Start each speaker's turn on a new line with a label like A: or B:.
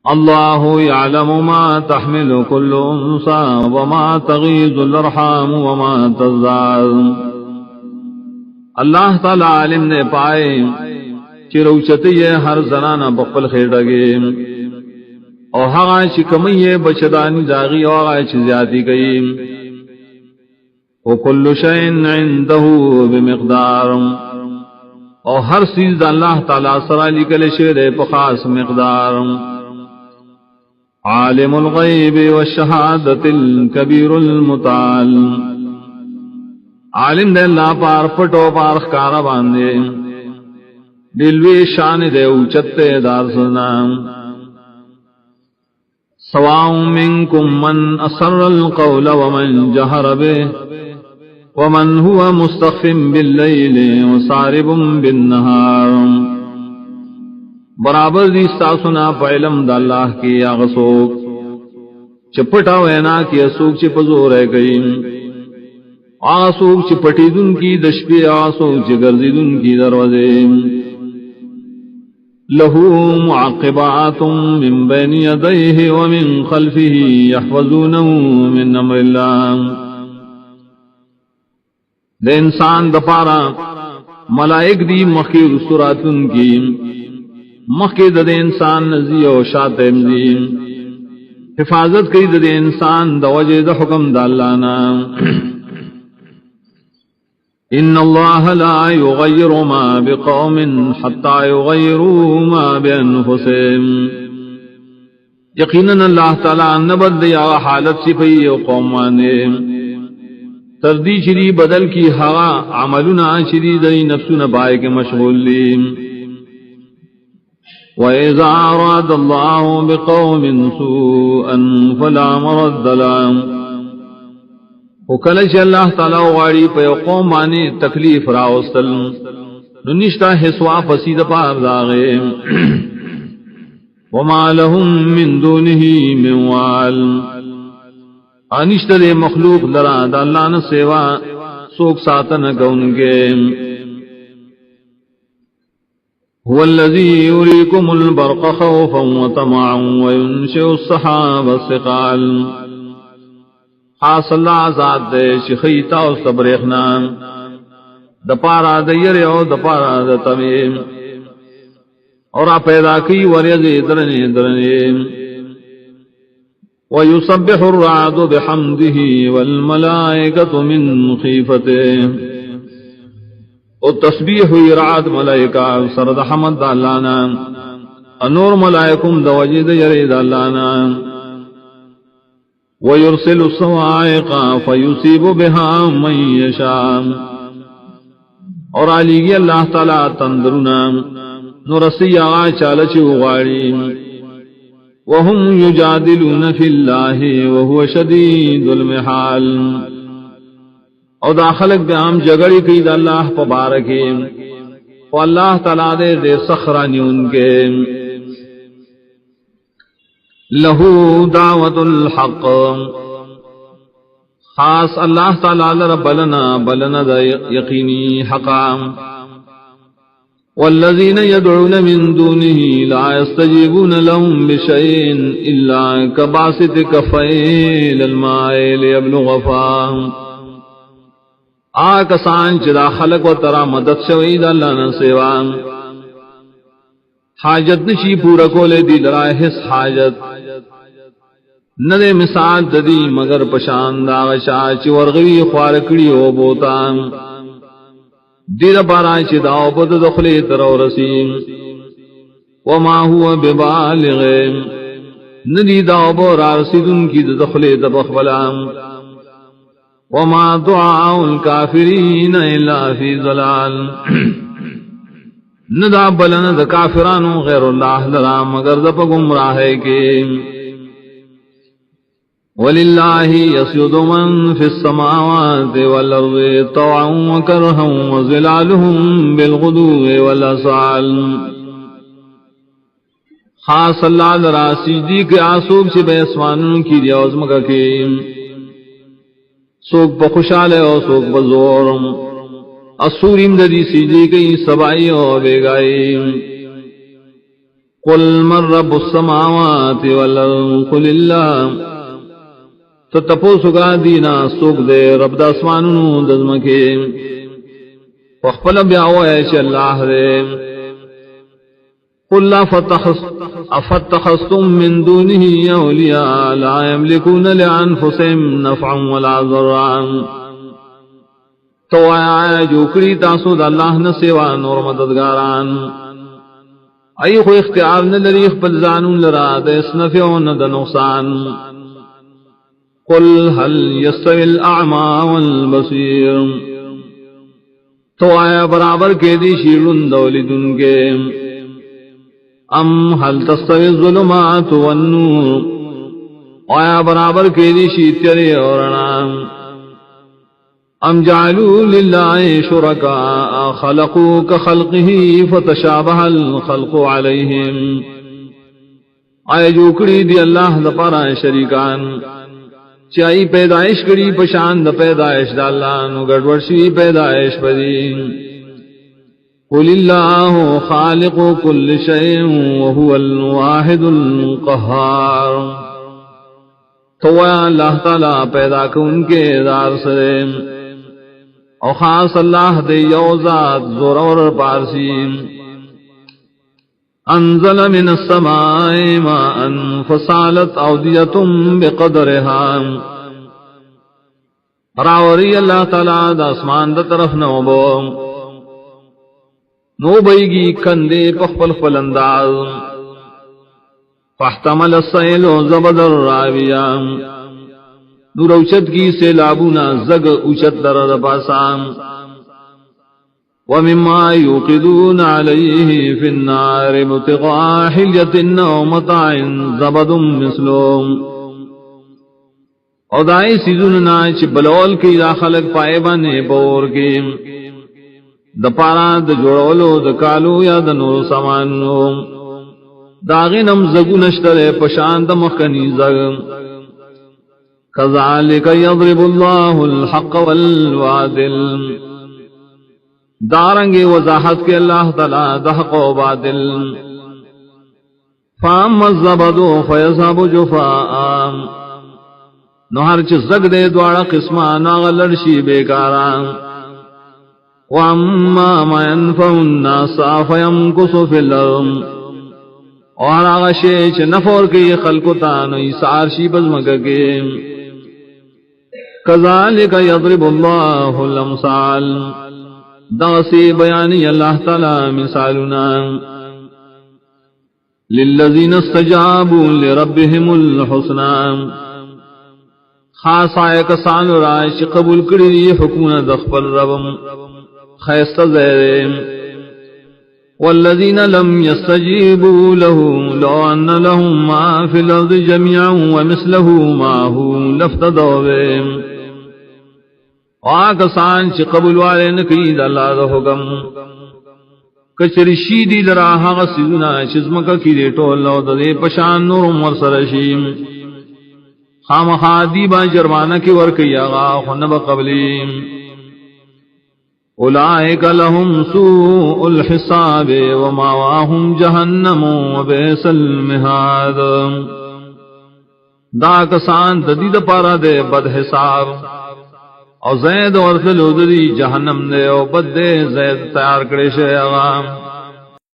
A: اللہ یعلم ما تحمل كل انثى وما تغیض الارحام وما تزداد، اللہ تعالی عالم نے پائے چی روچتی ہے ہر زنانہ بقبل خیڑگے، اور ہاں چی کمی ہے بچدانی داغی اور ہاں چی زیادی گئی، وکل شئین عندہ بمقدار، اور ہر چیز اللہ تعالی سرا لکل شیر پخاص مقدار، عالم الغیب والشہادت الکبیر المتعال، عالم دے اللہ پار پٹو پار خکارا باندے، دلوی شان دے اوچتے دار سنام، سواء منکم من اسر القول ومن جہر بے ومن هو مستخف باللیل وسارب بالنہار، برابر دی ساسنا پا علم دا اللہ کی آغسوک چپٹا وینا کی اسوک چپزور ہے گئی، آسوک چپٹی دن کی دشپی، آسوک چگرزی دن کی دروازے، لہو معقبات من بین یدیہ ومن خلفہ یحفظونہ من امر اللہ، دے انسان دپارا ملائک دی مخی رسوراتن کی، مخی دے انسان نزی و شاتم دی، حفاظت کی دے انسان دا وجہ دا حکم دا اللہ نا، ان اللہ لا یغیر ما بقوم حتی یغیروا ما بانفسهم، یقیناً اللہ تعالی نبد یا حالت صفی و قومانے تردی چری بدل کی ہوا عملنا چری دئی نفسنا پائے کے مشغول لی، وَإِذَا أَرَادَ اللَّهُ بِقَوْمٍ سُوءًا فَلَا مَرَدَّ لَهُ، وکلچ اللہ تعالی غاڑی پہ قوم آنے تکلیف راوستل ننشتہ حسوا پسید پار داغے، وَمَا لَهُم مِّن دُونِهِ مِن وَالٍ، انشتہ دے مخلوق لرا دا اللہ نہ سیوا سوک ساتن کون کے، هو الذی یریکم البرق خوفا وطمعا وینشئ السحاب الثقال، خاص اللہ ذات دے شخیتا و صبریخنا دپارا دیر او دپارا دتمیم، اور پیدا کی وریزی درنی درنی، وَيُسَبِّحُ الرَّعْدُ بِحَمْدِهِ وَالْمَلَائِكَةُ مِنْ خِيفَتِهِ، اور تسبیح ہوئی رعد ملائکہ سرد حمد دالانا، انور ملائکم دوجد یرید دالانا، وَيُرْسِلُ الصَّوَاعِقَ فَيُصِيبُ بِهَا مَن يَشَاءُ، اور علیگی اللہ تعالی تندرنا نرسی آغا چالچ اغاڑی، وَهُمْ يُجَادِلُونَ فِي اللَّهِ وَهُوَ شَدِيدُ الْمِحَالِ، اور داخلق بے عام جگڑی کی دا اللہ پبارکی، و اللہ تعالیٰ دے سخرانی ان کے، لہو دعوت الحق، خاص اللہ تعالیٰ لرب بلنا دا یقینی حقام، والذین یدعون من دونه لا يستجیبون لهم بشیء الا کباسط کفیہ للماء لیبلغ فاہ، آکسان چدا خلق و ترا مدد شوید اللہ نہ سیوا حاجت نشی پورا کولے دی لرائے حس حاجت، ندے مثال ددی مگر پشان داغشا چی ورغوی خوارکڑی ہو بوتان، دیر بارا چی داو بد دخلی ترو رسیم، وما هو ببالغ، ندی داو بورا رسیدن کی دخلی تبخبلام، وما دعاء الكافرین الا فی ضلال، ندا بلن دا کافرانو غیر اللہ لرا مگر دا پا گمراہ کے، وَلِلَّهِ يَسْجُدُ مَن فِي السَّمَاوَاتِ وَالْأَرْضِ طَوْعًا وَكَرْهًا وَظِلَالُهُم بِالْغُدُوِّ وَالْآصَالِ، خاص اللہ لرا سجدی کے آسوک سے بے اسمانوں کی دیوز مکہ کی، سوک بخوشال ہے اور سوک بزور، اسوریم ددی سجدی کی سبائی اور بیگائی، قل من رب السماوات والارض قل اللہ تتپوسو کا دینا سوک دے رب دا اسمانونو دزمکے وخپل بیاوئے چھ اللہ دے قل افتخذتم من دونه اولیاء لا يملكون لانفسهم نفعا ولا ضرا تو آیا جو کری تاسو دا اللہ نہ سوا نور مددگاران ای خو اختیار نہ لري خپل ځانون لرا د اسنفع او د نقصان قل هل يستوي الاعمى والبصير تو آیا برابر کے دی شیرون دولیدن کے ام هل تستوي الظلمات والنور آیا برابر کے دی شیتری اور نام ام جعلوا للہ شرکاء خلقوا كخلقه فتشابه الخلق علیہم آیا جو کری دی اللہ دا پارا شریکان چاہی پیدائش کری پشان دا پیدائش دا اللہ نو گڑوڑشی پیدائش پدی قل اللہ خالق کل شیء وهو الواحد القہار تو اللہ تعالی پیدا کن کے دار سے او خاص اللہ دے یوزاد زورور پارسی انزل من السماء ماء فصالت اودیۃ بقدرها راوری اللہ تعالی دا اسمان دا طرف نوبو نو بیگی کندے پخپل فلنداز فاحتمل السیل زبد الراویہ نور اوچت کی سیلابونا زگ اوچت در پاسام ومما يوقدون عليه في النار ابتغاء حلية أو متاع زبد مثلهم او دائی سیزوننا چھ بلول کی دا خلق پائے بانے بور کی دا پارا دا جوڑولو دا کالو یا دا نور سامانو داغنم زگو نشترے پشان دا مخنی زگ کذالک یضرب اللہ الحق والوادل دارنگے وضاحت کے اللہ تعالی دا حق و بادل فاما الزبدو فیذهب جفاء نو ہر چیز زگ دے دوارا قسمان آغلرشی بیکاران واما ما ينفع الناس فيمكث في الارض اور آغا شیچ نفور کی خلقتان ایسار شی بزمکے کذالک یضرب اللہ الامثال دغسی بیانی اللہ تعالی مثالنا للذین استجابوا لربهم الحسنى خاص آئے کسان رائش قبول کری حکمنا دخبر ربم خیست زیرے والذین لم يستجیبوا له لو ان لهم ما فی الارض جميعا ومثله معه لافتدوا به آکسان چی قبول والے نکید اللہ دا حکم کچری شیدی لرا حق سیدنا چزمکا کی دے ٹول لو دے پشان نورم ورسرشیم خام خادی با جرمانہ کی ورکی آغا خنب قبلیم اولئک لهم سوء الحساب وماواهم جہنم وبئس المہاد دا کسان ددید پارا دے بد حساب او زید اور ذلودری جہنم دے او بد دے زید تیار کرے شے آغام